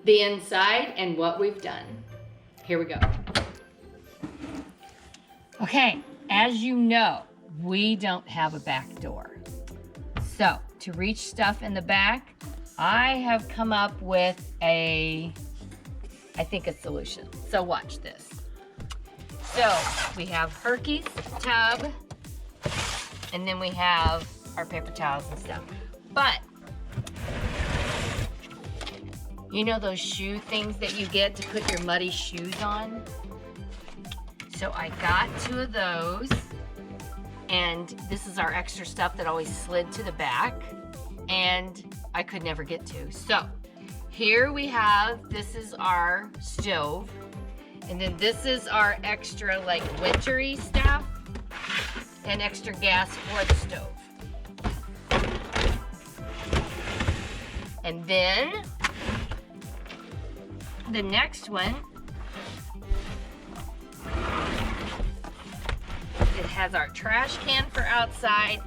the inside and what we've done. Here we go. Okay, as you know, we don't have a back door. So to reach stuff in the back, I have come up with a solution. So watch this. So we have Herky's tub, and then we have our paper towels and stuff. But you know those shoe things that you get to put your muddy shoes on? So I got 2 of those, and this is our extra stuff that always slid to the back, and I could never get to. So here we have, this is our stove, and then this is our extra like wintry stuff and extra gas for the stove. And then the next one, it has our trash can for outside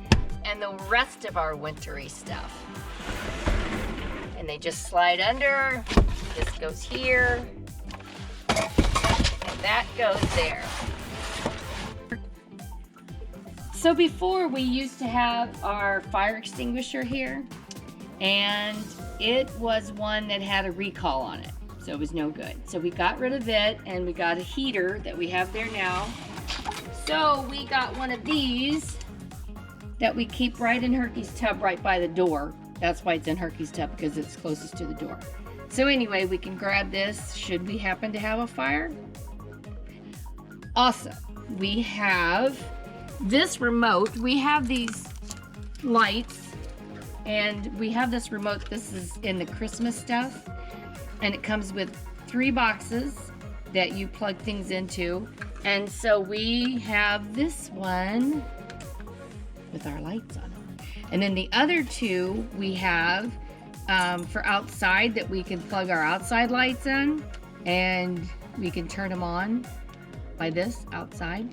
and the rest of our wintry stuff. And they just slide under, this goes here, and that goes there. So before, we used to have our fire extinguisher here, and it was one that had a recall on it, so it was no good. So we got rid of it, and we got a heater that we have there now. So we got one of these that we keep right in Herky's tub, right by the door. That's why it's in Herky's tub, because it's closest to the door. So anyway, we can grab this should we happen to have a fire. Also, we have this remote. We have these lights, and we have this remote. This is in the Christmas stuff, and it comes with 3 boxes that you plug things into. And so we have this one with our lights on it. And then the other 2 we have for outside, that we can plug our outside lights in, and we can turn them on by this outside.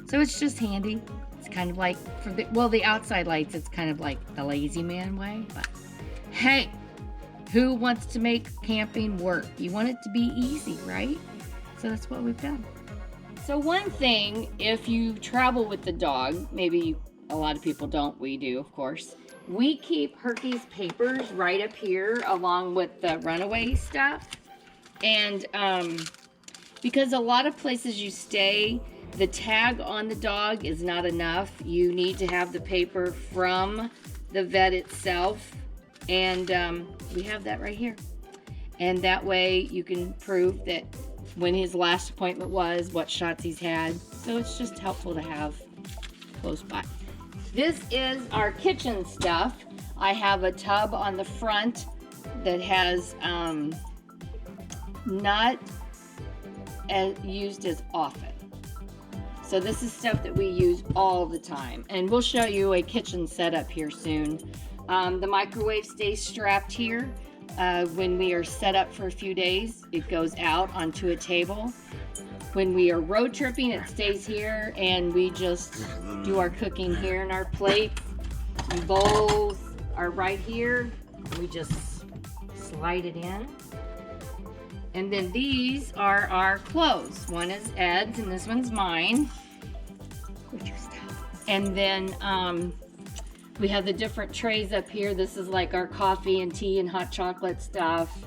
So it's just handy. It's kind of like, for the outside lights, it's kind of like the lazy man way. But hey, who wants to make camping work? You want it to be easy, right? So that's what we've done. So one thing, if you travel with the dog, maybe a lot of people don't, we do, of course. We keep Herky's papers right up here along with the Runaway stuff. And because a lot of places you stay, the tag on the dog is not enough. You need to have the paper from the vet itself. And we have that right here. And that way you can prove that when his last appointment was, what shots he's had. So it's just helpful to have close by. This is our kitchen stuff. I have a tub on the front that has not used as often. So this is stuff that we use all the time. And we'll show you a kitchen setup here soon. The microwave stays strapped here. When we are set up for a few days, it goes out onto a table. When we are road tripping, it stays here, and we just do our cooking here. And our plates and bowls are right here. We just slide it in. And then these are our clothes. One is Ed's, and this one's mine. And then we have the different trays up here. This is like our coffee and tea and hot chocolate stuff.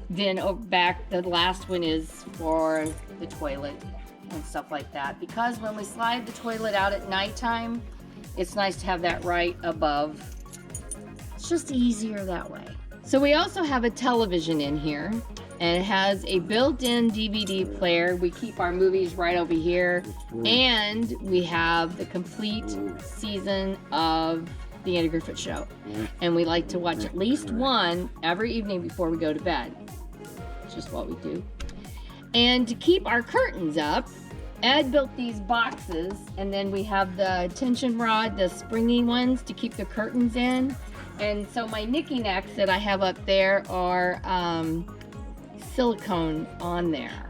Then back, the last one is for the toilet and stuff like that. Because when we slide the toilet out at nighttime, it's nice to have that right above. It's just easier that way. So we also have a television in here, and it has a built-in DVD player. We keep our movies right over here, and we have the complete season of The Andy Griffith Show. And we like to watch at least one every evening before we go to bed. It's just what we do. And to keep our curtains up, Ed built these boxes, and then we have the tension rod, the springy ones to keep the curtains in. And so my knickknacks that I have up there are silicone on there.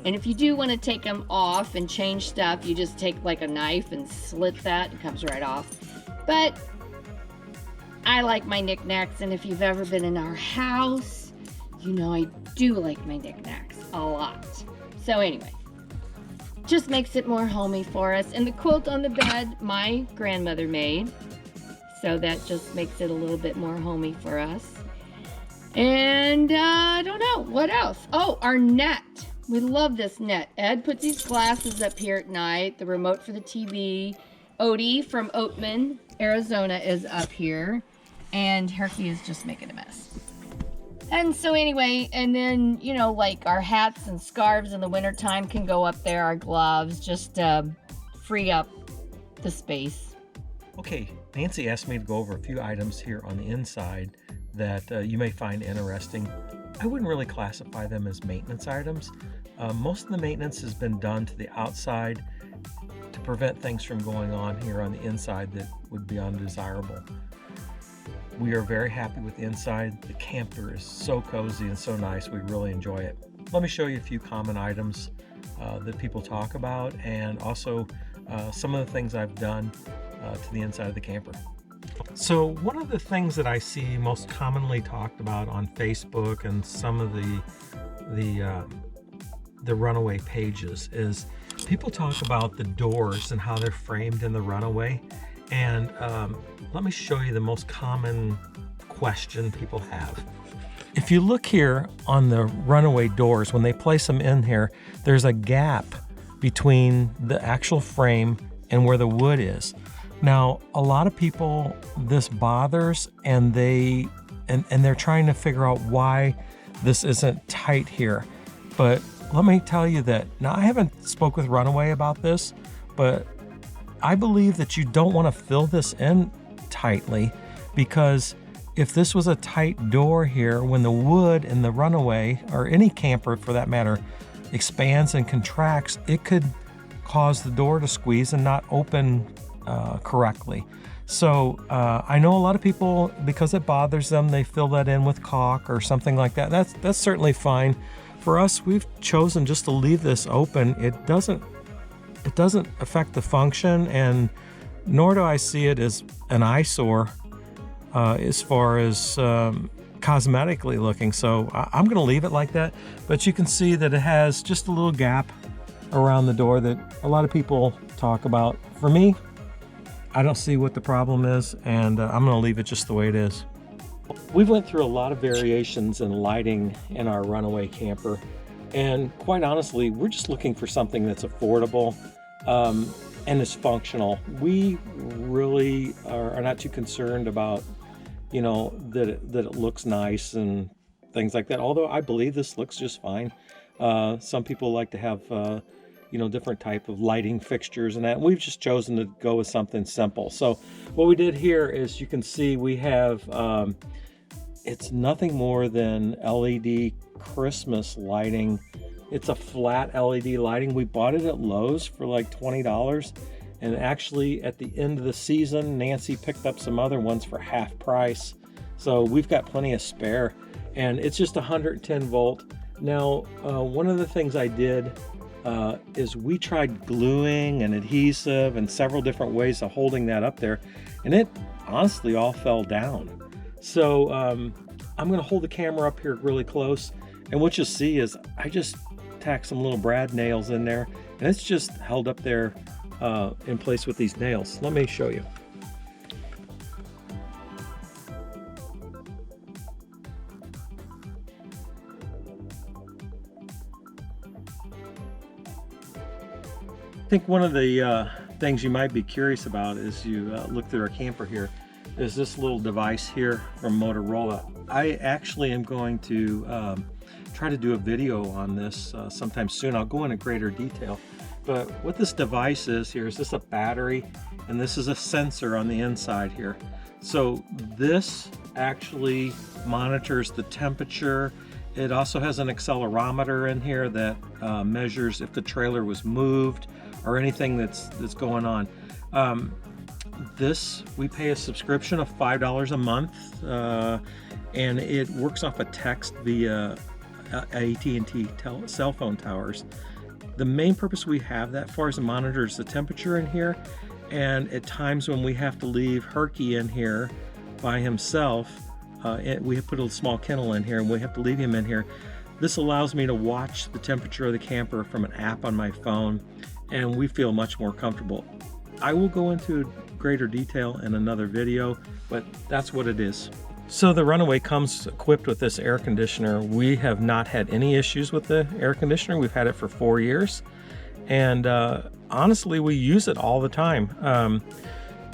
And if you do want to take them off and change stuff, you just take like a knife and slit that. It comes right off. But I like my knickknacks, and if you've ever been in our house, you know I do like my knickknacks a lot. So anyway, just makes it more homey for us. And the quilt on the bed, my grandmother made. So that just makes it a little bit more homey for us. And I don't know, what else? Oh, our net. We love this net. Ed put these glasses up here at night, the remote for the TV. Odie from Oatman, Arizona is up here. And Herky is just making a mess. And so anyway, and then, you know, like our hats and scarves in the wintertime can go up there, our gloves, just free up the space. Okay, Nancy asked me to go over a few items here on the inside that you may find interesting. I wouldn't really classify them as maintenance items. Most of the maintenance has been done to the outside to prevent things from going on here on the inside that would be undesirable. We are very happy with the inside. The camper is so cozy and so nice. We really enjoy it. Let me show you a few common items that people talk about, and also some of the things I've done to the inside of the camper. So one of the things that I see most commonly talked about on Facebook and some of the Runaway pages is people talk about the doors and how they're framed in the Runaway. And let me show you the most common question people have. If you look here on the Runaway doors, when they place them in here, there's a gap between the actual frame and where the wood is. Now, a lot of people, this bothers, and they're trying to figure out why this isn't tight here. But let me tell you that, now I haven't spoke with Runaway about this, but I believe that you don't want to fill this in tightly, because if this was a tight door here, when the wood in the Runaway, or any camper for that matter, expands and contracts, it could cause the door to squeeze and not open correctly. So I know a lot of people, because it bothers them, they fill that in with caulk or something like that. That's certainly fine. For us, we've chosen just to leave this open. It doesn't affect the function, and nor do I see it as an eyesore as far as cosmetically looking. So I'm going to leave it like that. But you can see that it has just a little gap around the door that a lot of people talk about. For me, I don't see what the problem is, and I'm going to leave it just the way it is. We've went through a lot of variations in lighting in our Runaway camper, and quite honestly, we're just looking for something that's affordable and is functional. We really are not too concerned about, you know, that it looks nice and things like that, although I believe this looks just fine. Some people like to have you know, different type of lighting fixtures and that. We've just chosen to go with something simple. So what we did here is, you can see we have it's nothing more than LED Christmas lighting. It's a flat LED lighting. We bought it at Lowe's for like $20, and actually at the end of the season, Nancy picked up some other ones for half price. So we've got plenty of spare, and it's just 110 volt. Now, one of the things I did is we tried gluing and adhesive and several different ways of holding that up there, and it honestly all fell down. So I'm going to hold the camera up here really close, and what you'll see is I just tacked some little brad nails in there, and it's just held up there in place with these nails. Let me show you. I think one of the things you might be curious about as you look through our camper here is this little device here from Motorola. I actually am going to try to do a video on this sometime soon. I'll go into greater detail. But what this device is here is this a battery, and this is a sensor on the inside here. So this actually monitors the temperature. It also has an accelerometer in here that measures if the trailer was moved or anything that's going on. This, we pay a subscription of $5 a month, and it works off a text via AT&T cell phone towers. The main purpose we have that for is it monitors the temperature in here, and at times when we have to leave Herky in here by himself. We have put a small kennel in here, and we have to leave him in here. This allows me to watch the temperature of the camper from an app on my phone, and we feel much more comfortable. I will go into greater detail in another video, but that's what it is. So the Runaway comes equipped with this air conditioner. We have not had any issues with the air conditioner. We've had it for 4 years, and honestly, we use it all the time.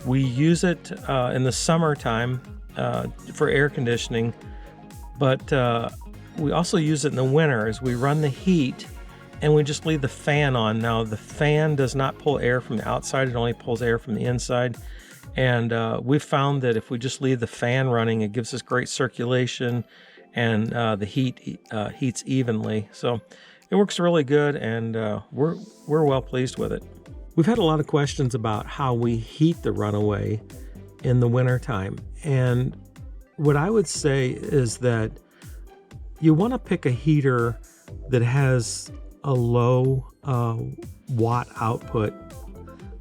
We use it in the summertime for air conditioning, but we also use it in the winter as we run the heat, and we just leave the fan on. Now, the fan does not pull air from the outside, it only pulls air from the inside. And we've found that if we just leave the fan running, it gives us great circulation, and the heat heats evenly. So it works really good, and we're well pleased with it. We've had a lot of questions about how we heat the Runaway in the wintertime. And what I would say is that you want to pick a heater that has a low watt output,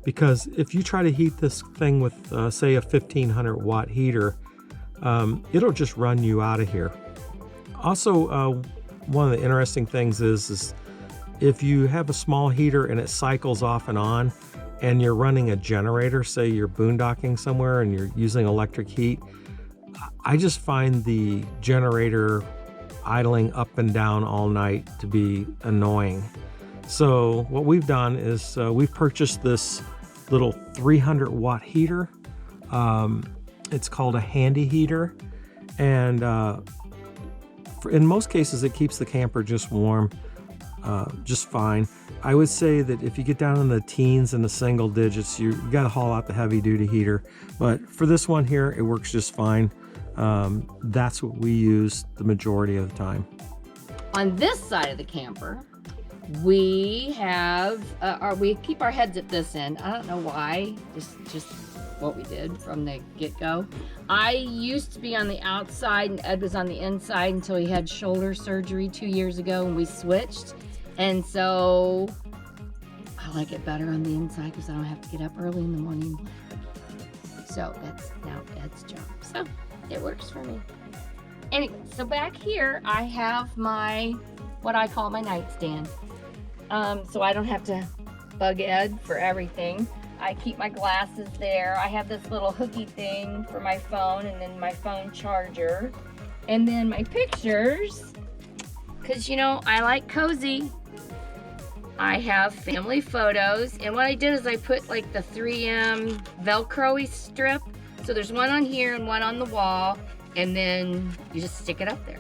because if you try to heat this thing with say a 1500 watt heater, it'll just run you out of here. Also, one of the interesting things is if you have a small heater and it cycles off and on, and you're running a generator, say you're boondocking somewhere and you're using electric heat, I just find the generator idling up and down all night to be annoying. So what we've done is we've purchased this little 300 watt heater. It's called a handy heater, and in most cases it keeps the camper just warm just fine. I would say that if you get down in the teens and the single digits, you got to haul out the heavy duty heater, but for this one here it works just fine. That's what we use the majority of the time. On this side of the camper, we have, we keep our heads at this end. I don't know why, just what we did from the get-go. I used to be on the outside and Ed was on the inside until he had shoulder surgery 2 years ago, and we switched. And so I like it better on the inside because I don't have to get up early in the morning. So that's now Ed's job. So it works for me. Anyway, so back here I have my, what I call my nightstand. So I don't have to bug Ed for everything. I keep my glasses there. I have this little hooky thing for my phone, and then my phone charger, and then my pictures, because you know I like cozy. I have family photos, and what I did is I put like the 3M Velcro-y strip. So there's one on here and one on the wall, and then you just stick it up there.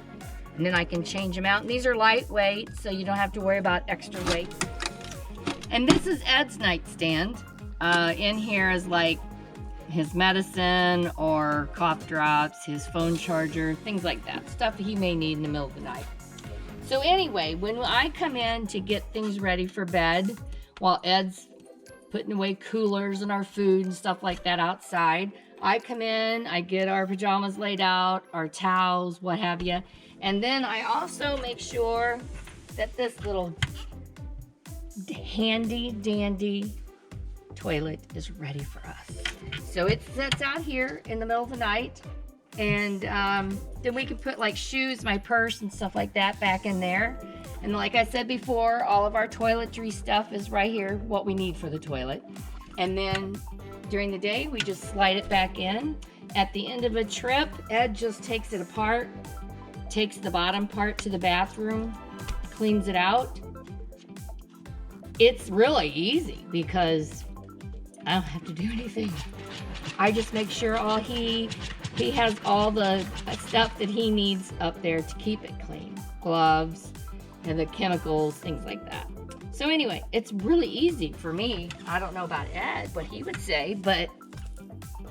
And then I can change them out. And these are lightweight, so you don't have to worry about extra weight. And this is Ed's nightstand. In here is like his medicine or cough drops, his phone charger, things like that. Stuff he may need in the middle of the night. So anyway, when I come in to get things ready for bed, while Ed's putting away coolers and our food and stuff like that outside, I come in, I get our pajamas laid out, our towels, what have you. And then I also make sure that this little handy dandy toilet is ready for us. So it sits out here in the middle of the night, and then we can put like shoes, my purse and stuff like that back in there. And like I said before, all of our toiletry stuff is right here, what we need for the toilet. And then during the day, we just slide it back in. At the end of a trip, Ed just takes it apart, takes the bottom part to the bathroom, cleans it out. It's really easy because I don't have to do anything. I just make sure he has all the stuff that he needs up there to keep it clean. Gloves and the chemicals, things like that. So anyway, it's really easy for me. I don't know about Ed, what he would say, but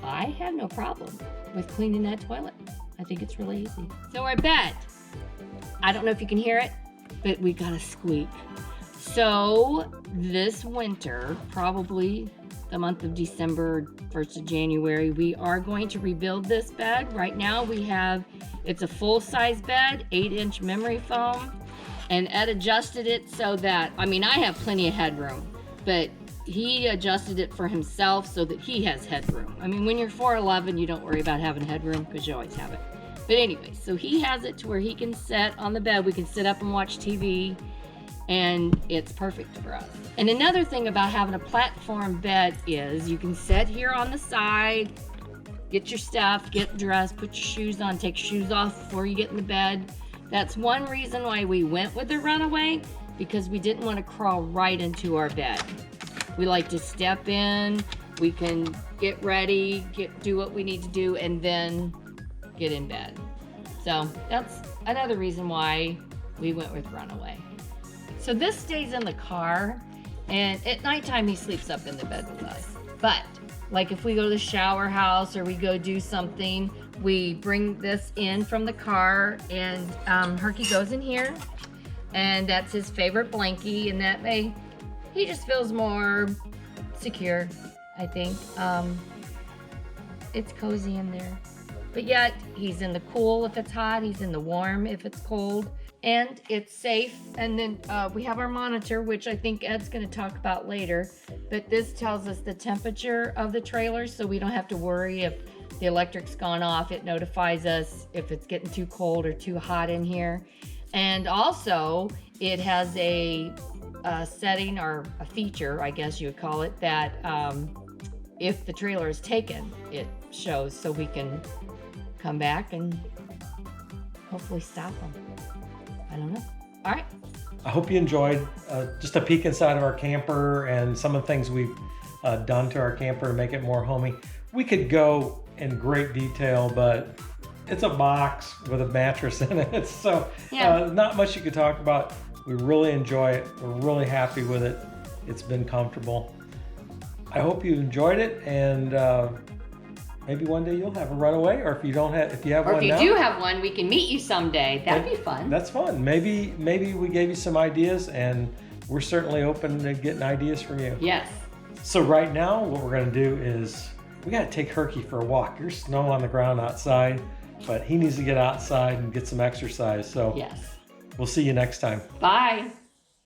I have no problem with cleaning that toilet. I think it's really easy. So our bed, I don't know if you can hear it, but we got a squeak. So this winter, probably the month of December, 1st of January, we are going to rebuild this bed. Right now it's a full-size bed, 8-inch memory foam, and Ed adjusted it so that, I mean, I have plenty of headroom, but he adjusted it for himself so that he has headroom. I mean, when you're 4'11", you don't worry about having headroom because you always have it. But anyway, so he has it to where he can sit on the bed. We can sit up and watch TV, and it's perfect for us. And another thing about having a platform bed is you can sit here on the side, get your stuff, get dressed, put your shoes on, take your shoes off before you get in the bed. That's one reason why we went with the Runaway, because we didn't want to crawl right into our bed. We like to step in, we can get ready, do what we need to do, and then get in bed. So that's another reason why we went with Runaway. So this stays in the car, and at nighttime he sleeps up in the bed with us. But like if we go to the shower house or we go do something, we bring this in from the car, and Herky goes in here, and that's his favorite blankie, and that way he just feels more secure, I think. It's cozy in there. But yet, he's in the cool if it's hot, he's in the warm if it's cold, and it's safe. And then we have our monitor, which I think Ed's gonna talk about later, but this tells us the temperature of the trailer, so we don't have to worry if the electric's gone off. It notifies us if it's getting too cold or too hot in here. And also, it has a setting, or a feature, I guess you would call it, that if the trailer is taken, it shows, so we can come back and hopefully stop them. I don't know. All right. I hope you enjoyed just a peek inside of our camper and some of the things we've done to our camper to make it more homey. We could go in great detail, but it's a box with a mattress in it, so not much you could talk about. We really enjoy it. We're really happy with it. It's been comfortable. I hope you enjoyed it, and maybe one day you'll have a Runaway, or if you don't have, if you have one now. Or if you do have one, we can meet you someday. That'd be fun. That's fun. Maybe we gave you some ideas, and we're certainly open to getting ideas from you. Yes. So right now, what we're gonna do is we gotta take Herky for a walk. There's snow on the ground outside, but he needs to get outside and get some exercise. So yes. We'll see you next time. Bye.